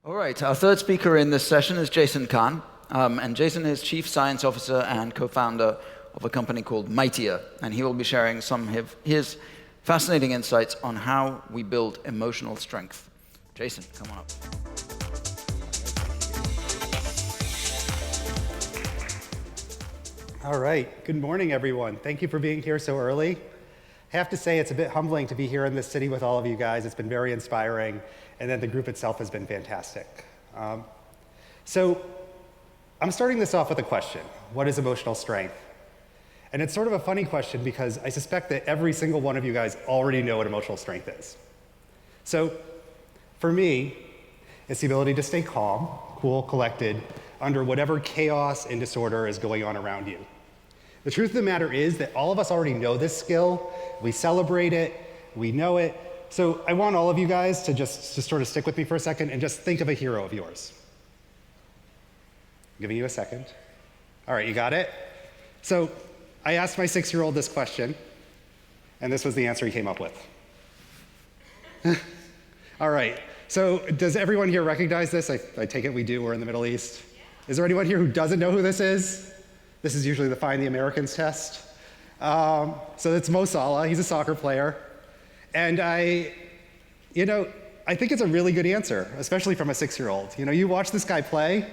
All right, our third speaker in this session is Jason Kahn. And Jason is Chief Science Officer and co-founder of a company called Mightier. And he will be sharing some of his fascinating insights on how we build emotional strength. Jason, come on up. All right, good morning, everyone. Thank you for being here so early. I have to say it's a bit humbling to be here in this city with all of you guys. It's been very inspiring, and then the group itself has been fantastic. So I'm starting this off with a question. What is emotional strength? And it's sort of a funny question because I suspect that every single one of you guys already know what emotional strength is. So for me, it's the ability to stay calm, cool, collected, under whatever chaos and disorder is going on around you. The truth of the matter is that all of us already know this skill. We celebrate it, we know it. So I want all of you guys to just sort of stick with me for a second and just think of a hero of yours. I'm giving you a second. All right, you got it? So I asked my 6-year-old this question, and this was the answer he came up with. All right, so does everyone here recognize this? I take it we do, we're in the Middle East. Is there anyone here who doesn't know who this is? This is usually the Find the Americans test. So it's Mo Salah, he's a soccer player. And I think it's a really good answer, especially from a 6-year-old. You watch this guy play,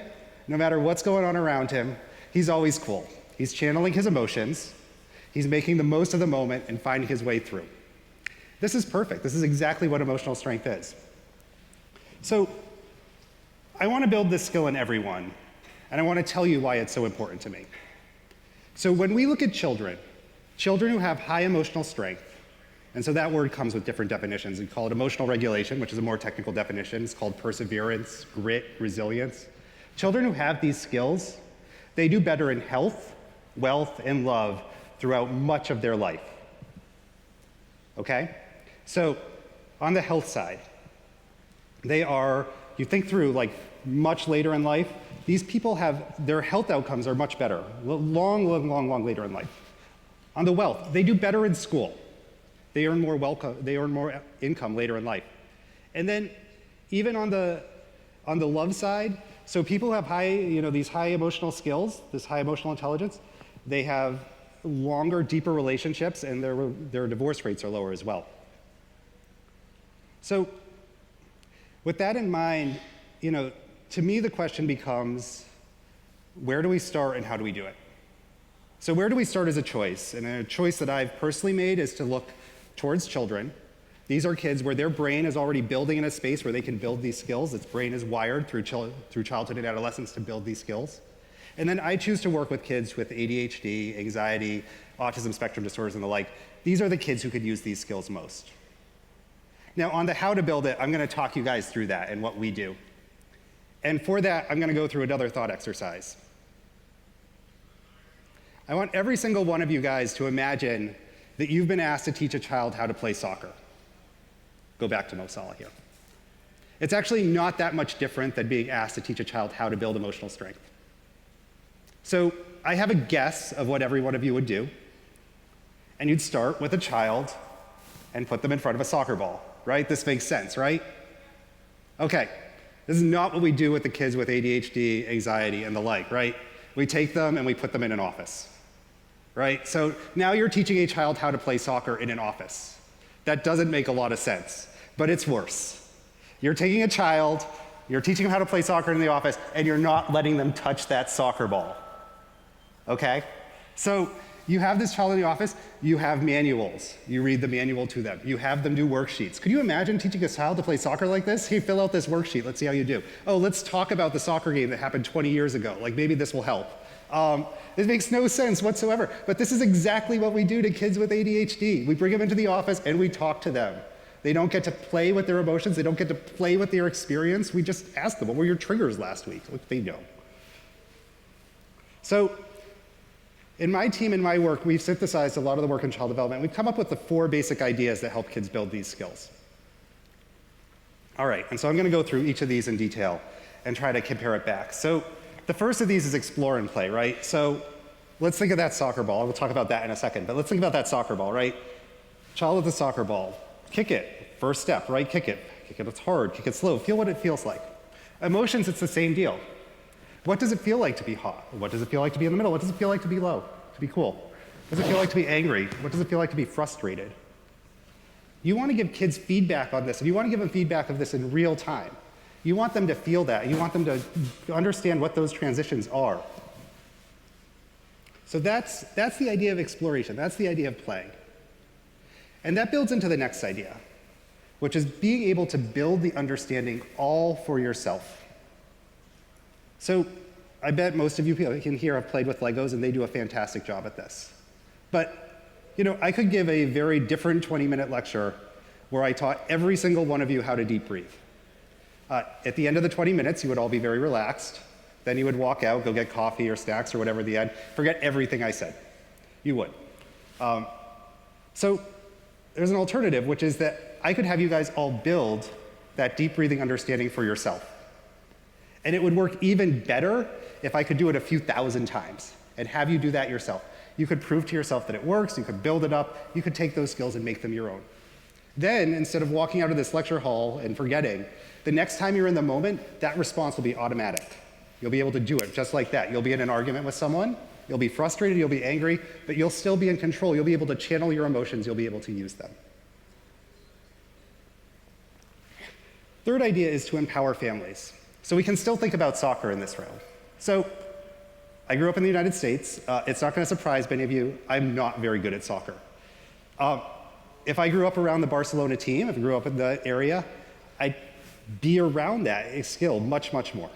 no matter what's going on around him, he's always cool. He's channeling his emotions, he's making the most of the moment and finding his way through. This is perfect. This is exactly what emotional strength is. So I want to build this skill in everyone, and I want to tell you why it's so important to me. So when we look at children who have high emotional strength, and so that word comes with different definitions. We call it emotional regulation, which is a more technical definition. It's called perseverance, grit, resilience. Children who have these skills, they do better in health, wealth, and love throughout much of their life. Okay? So on the health side, you think through, like much later in life, these people their health outcomes are much better, long later in life. On the wealth, they do better in school. They earn more income later in life. And then even on the love side, so people who have these high emotional skills, this high emotional intelligence, they have longer, deeper relationships, and their divorce rates are lower as well. So with that in mind, to me the question becomes, where do we start and how do we do it? So where do we start as a choice? And a choice that I've personally made is to look towards children. These are kids where their brain is already building in a space where they can build these skills. Its brain is wired through childhood and adolescence to build these skills. And then I choose to work with kids with ADHD, anxiety, autism spectrum disorders, and the like. These are the kids who could use these skills most. Now, on the how to build it, I'm going to talk you guys through that and what we do. And for that, I'm going to go through another thought exercise. I want every single one of you guys to imagine that you've been asked to teach a child how to play soccer. Go back to Mo Salah here. It's actually not that much different than being asked to teach a child how to build emotional strength. So I have a guess of what every one of you would do. And you'd start with a child and put them in front of a soccer ball, right? This makes sense, right? Okay, this is not what we do with the kids with ADHD, anxiety, and the like, right? We take them and we put them in an office, right? So now you're teaching a child how to play soccer in an office. That doesn't make a lot of sense, but it's worse. You're taking a child, you're teaching them how to play soccer in the office, and you're not letting them touch that soccer ball, okay? So you have this child in the office, you have manuals. You read the manual to them. You have them do worksheets. Could you imagine teaching a child to play soccer like this? Hey, fill out this worksheet, let's see how you do. Oh, let's talk about the soccer game that happened 20 years ago. Like maybe this will help. It makes no sense whatsoever, but this is exactly what we do to kids with ADHD. We bring them into the office and we talk to them. They don't get to play with their emotions, they don't get to play with their experience. We just ask them, what were your triggers last week? Look, they know. So in my team and my work, we've synthesized a lot of the work in child development. We've come up with the 4 basic ideas that help kids build these skills. All right, and so I'm going to go through each of these in detail and try to compare it back. So the first of these is explore and play, right? So let's think of that soccer ball. We'll talk about that in a second, but let's think about that soccer ball, right? Child with the soccer ball, kick it. First step, right? Kick it. Kick it, it's hard. Kick it slow. Feel what it feels like. Emotions, it's the same deal. What does it feel like to be hot? What does it feel like to be in the middle? What does it feel like to be low, to be cool? What does it feel like to be angry? What does it feel like to be frustrated? You want to give kids feedback on this, and you want to give them feedback of this in real time. You want them to feel that. You want them to understand what those transitions are. So that's the idea of exploration. That's the idea of playing. And that builds into the next idea, which is being able to build the understanding all for yourself. So I bet most of you in here have played with Legos, and they do a fantastic job at this. But I could give a very different 20-minute lecture where I taught every single one of you how to deep breathe. At the end of the 20 minutes, you would all be very relaxed. Then you would walk out, go get coffee or snacks or whatever at the end. Forget everything I said. You would. So there's an alternative, which is that I could have you guys all build that deep breathing understanding for yourself. And it would work even better if I could do it a few thousand times and have you do that yourself. You could prove to yourself that it works, you could build it up, you could take those skills and make them your own. Then, instead of walking out of this lecture hall and forgetting, the next time you're in the moment, that response will be automatic. You'll be able to do it just like that. You'll be in an argument with someone, you'll be frustrated, you'll be angry, but you'll still be in control. You'll be able to channel your emotions, you'll be able to use them. Third idea is to empower families. So we can still think about soccer in this realm. So I grew up in the United States. It's not going to surprise many of you. I'm not very good at soccer. If I grew up around the Barcelona team, if I grew up in the area, I'd be around that skill much, much more.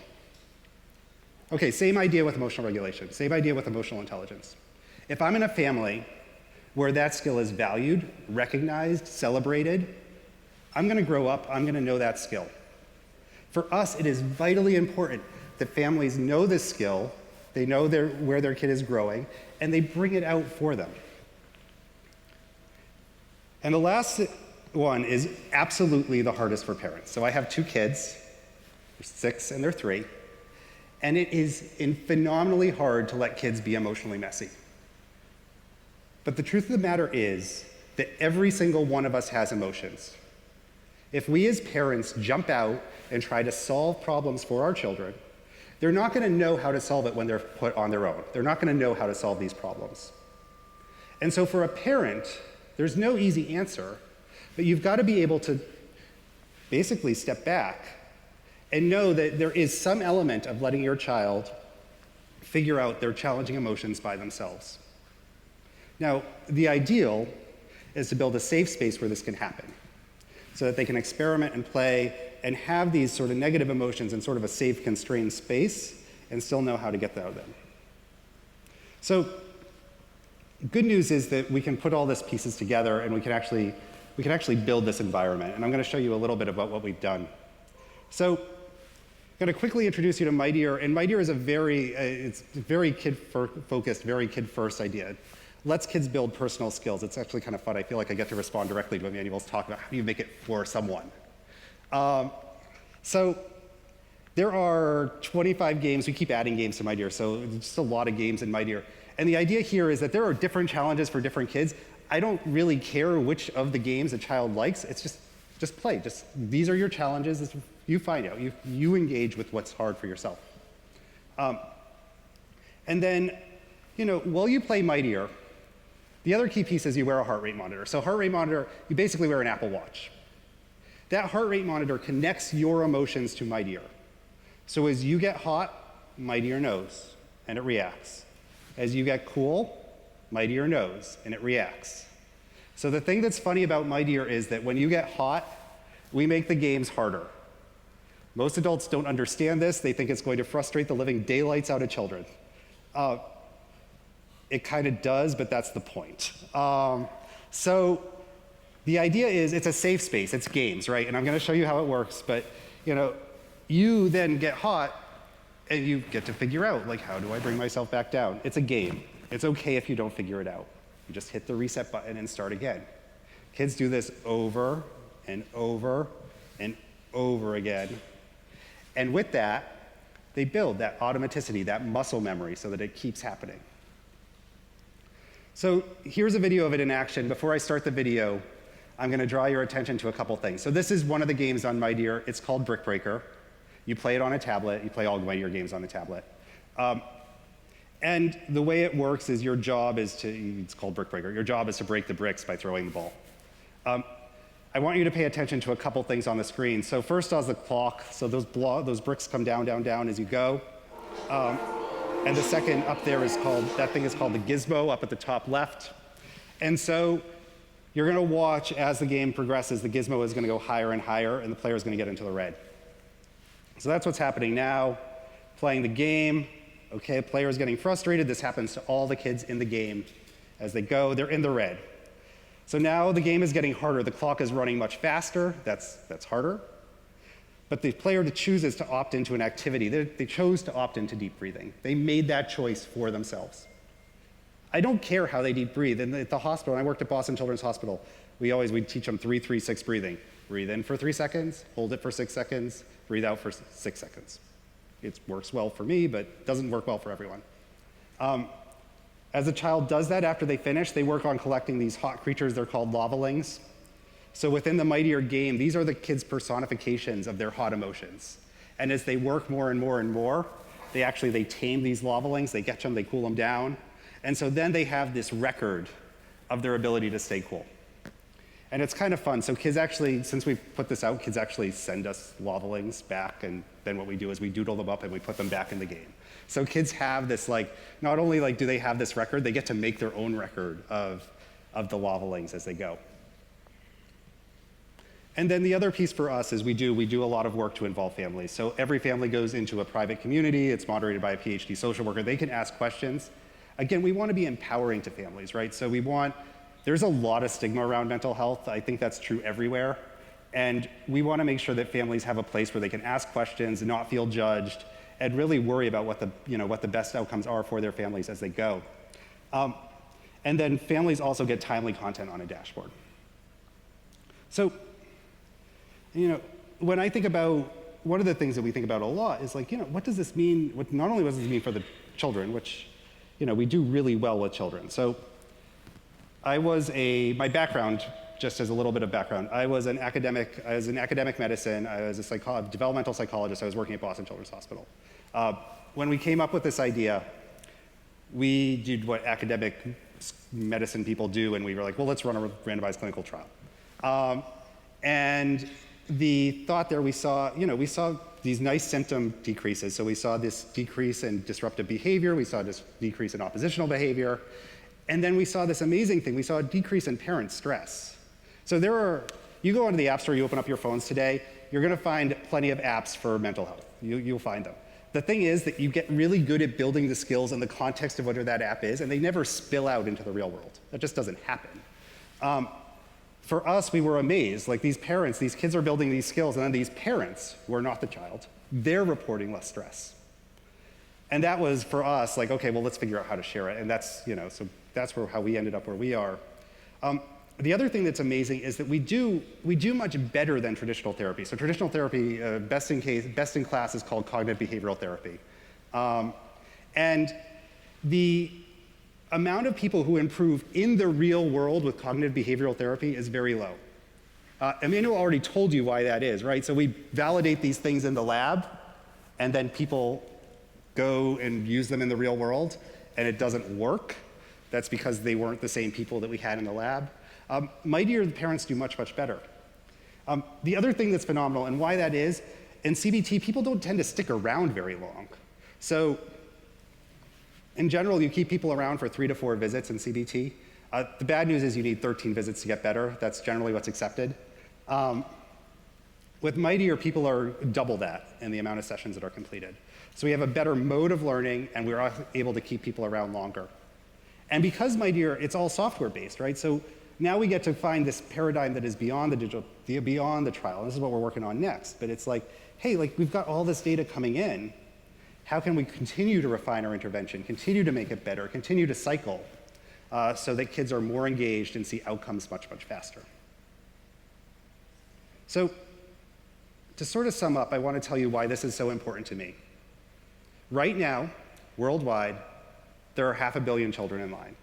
Okay, same idea with emotional regulation. Same idea with emotional intelligence. If I'm in a family where that skill is valued, recognized, celebrated, I'm going to grow up, I'm going to know that skill. For us, it is vitally important that families know this skill, they know where their kid is growing, and they bring it out for them. And the last one is absolutely the hardest for parents. So I have two kids, they're 6 and they're 3, and it is phenomenally hard to let kids be emotionally messy. But the truth of the matter is that every single one of us has emotions. If we as parents jump out and try to solve problems for our children, they're not going to know how to solve it when they're put on their own. They're not going to know how to solve these problems. And so for a parent, there's no easy answer, but you've got to be able to basically step back and know that there is some element of letting your child figure out their challenging emotions by themselves. Now, the ideal is to build a safe space where this can happen, so that they can experiment and play and have these sort of negative emotions in sort of a safe, constrained space and still know how to get out of them. So good news is that we can put all these pieces together and we can actually build this environment. And I'm going to show you a little bit about what we've done. So I'm going to quickly introduce you to Mightier. And Mightier is it's very kid-focused, very kid-first idea. Lets kids build personal skills. It's actually kind of fun. I feel like I get to respond directly to what Manuel's talking about. How do you make it for someone? So there are 25 games. We keep adding games to Mightier, so there's just a lot of games in Mightier. And the idea here is that there are different challenges for different kids. I don't really care which of the games a child likes. It's just play. These are your challenges. You find out. You engage with what's hard for yourself. And then, while you play Mightier, the other key piece is you wear a heart rate monitor. So heart rate monitor, you basically wear an Apple Watch. That heart rate monitor connects your emotions to Mightier. So as you get hot, Mightier knows, and it reacts. As you get cool, Mightier knows, and it reacts. So the thing that's funny about Mightier is that when you get hot, we make the games harder. Most adults don't understand this. They think it's going to frustrate the living daylights out of children. It kind of does, but that's the point. So the idea is it's a safe space. It's games, right? And I'm going to show you how it works. But you then get hot, and you get to figure out, how do I bring myself back down? It's a game. It's okay if you don't figure it out. You just hit the reset button and start again. Kids do this over and over and over again. And with that, they build that automaticity, that muscle memory, so that it keeps happening. So here's a video of it in action. Before I start the video, I'm going to draw your attention to a couple things. So this is one of the games on Mightier. It's called Brick Breaker. You play it on a tablet. You play all Mightier games on a tablet. And the way it works is your job is to, it's called Brick Breaker, your job is to break the bricks by throwing the ball. I want you to pay attention to a couple things on the screen. So first is the clock. So those bricks come down, down, down as you go. And the second up there is called, that thing is called the gizmo up at the top left. And so you're going to watch as the game progresses, the gizmo is going to go higher and higher, and the player is going to get into the red. So that's what's happening now. Playing the game. Okay, player is getting frustrated. This happens to all the kids in the game. As they go, they're in the red. So now the game is getting harder. The clock is running much faster. That's harder. But the player chooses to opt into an activity. They chose to opt into deep breathing. They made that choice for themselves. I don't care how they deep breathe. At the hospital, when I worked at Boston Children's Hospital, we'd teach them 3-3-6 breathing. Breathe in for 3 seconds, hold it for 6 seconds, breathe out for 6 seconds. It works well for me, but doesn't work well for everyone. As a child does that, after they finish, they work on collecting these hot creatures. They're called lavalings. So within the Mightier game, these are the kids' personifications of their hot emotions. And as they work more and more and more, they tame these lavalings, they catch them, they cool them down. And so then they have this record of their ability to stay cool. And it's kind of fun. So kids actually, since we've put this out, kids actually send us lavalings back, and then what we do is we doodle them up and we put them back in the game. So kids have this, not only do they have this record, they get to make their own record of the lavalings as they go. And then the other piece for us is we do a lot of work to involve families. So every family goes into a private community. It's moderated by a PhD social worker. They can ask questions. Again, we want to be empowering to families, right? So there's a lot of stigma around mental health. I think that's true everywhere. And we want to make sure that families have a place where they can ask questions and not feel judged and really worry about what the best outcomes are for their families as they go. And then families also get timely content on a dashboard. So, when I think about, one of the things that we think about a lot is what does this mean? Not only what does this mean for the children, which, we do really well with children. So my background, just as a little bit of background, I was in academic medicine. I was a developmental psychologist. I was working at Boston Children's Hospital. When we came up with this idea, we did what academic medicine people do, and we were like, well, let's run a randomized clinical trial. And the thought there, we saw these nice symptom decreases. So we saw this decrease in disruptive behavior. We saw this decrease in oppositional behavior. And then we saw this amazing thing. We saw a decrease in parent stress. So you go onto the App Store, you open up your phones today, you're going to find plenty of apps for mental health. You'll find them. The thing is that you get really good at building the skills in the context of whatever that app is, and they never spill out into the real world. That just doesn't happen. For us, we were amazed. These parents, these kids are building these skills, and then these parents, who are not the child, they're reporting less stress. And that was, for us, okay, well, let's figure out how to share it. And that's, so that's how we ended up where we are. The other thing that's amazing is that we do much better than traditional therapy. So traditional therapy, best in class is called cognitive behavioral therapy. And the amount of people who improve in the real world with cognitive behavioral therapy is very low. Emmanuel already told you why that is, right? So we validate these things in the lab, and then people go and use them in the real world, and it doesn't work. That's because they weren't the same people that we had in the lab. Mightier, the parents do much, much better. The other thing that's phenomenal, and why that is, in CBT, people don't tend to stick around very long. So in general, you keep people around for 3 to 4 visits in CBT. The bad news is you need 13 visits to get better. That's generally what's accepted. With Mightier, people are double that in the amount of sessions that are completed. So we have a better mode of learning, and we're able to keep people around longer. And because Mightier, it's all software-based, right? So now we get to find this paradigm that is beyond the digital, beyond the trial. And this is what we're working on next. But it's hey, we've got all this data coming in. How can we continue to refine our intervention, continue to make it better, continue to cycle so that kids are more engaged and see outcomes much, much faster? So to sort of sum up, I want to tell you why this is so important to me. Right now, worldwide, there are 500 million children in line.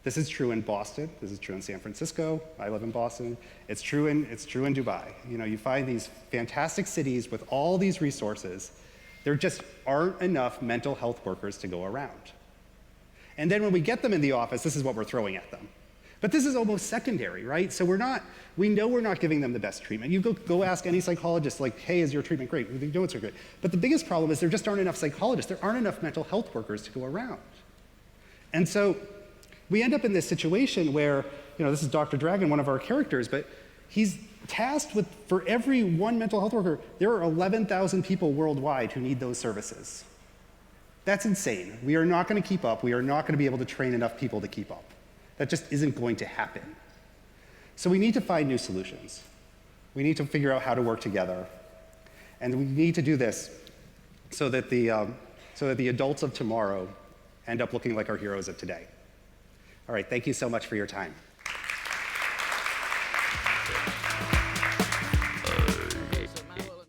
This is true in Boston. This is true in San Francisco. I live in Boston. It's true in Dubai. You know, you find these fantastic cities with all these resources. There just aren't enough mental health workers to go around. And then when we get them in the office, this is what we're throwing at them. But this is almost secondary, right? So we know we're not giving them the best treatment. You go ask any psychologist, like, hey, is your treatment great? We know it's great. But the biggest problem is there just aren't enough psychologists. There aren't enough mental health workers to go around. And so we end up in this situation where, you know, this is Dr. Dragon, one of our characters, but he's tasked with, for every one mental health worker, there are 11,000 people worldwide who need those services. That's insane. We are not going to keep up. We are not going to be able to train enough people to keep up. That just isn't going to happen. So we need to find new solutions. We need to figure out how to work together. And we need to do this so that the adults of tomorrow end up looking like our heroes of today. All right, thank you so much for your time.